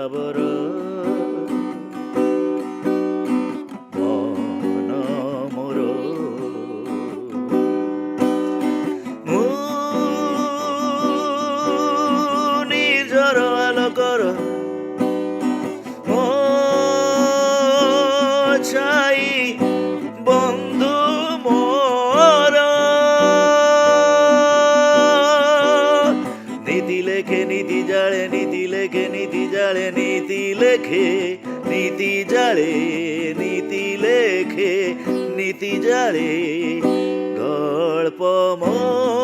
বরাবর মন মোর নিজর আলোকর ছাই বন্ধু মোর নীতি লেখে নীতি জালে নীতি লেখে নীতি জালে নীতি লেখে নীতি জালে নীতি লেখে নীতি জালে গল্প মোর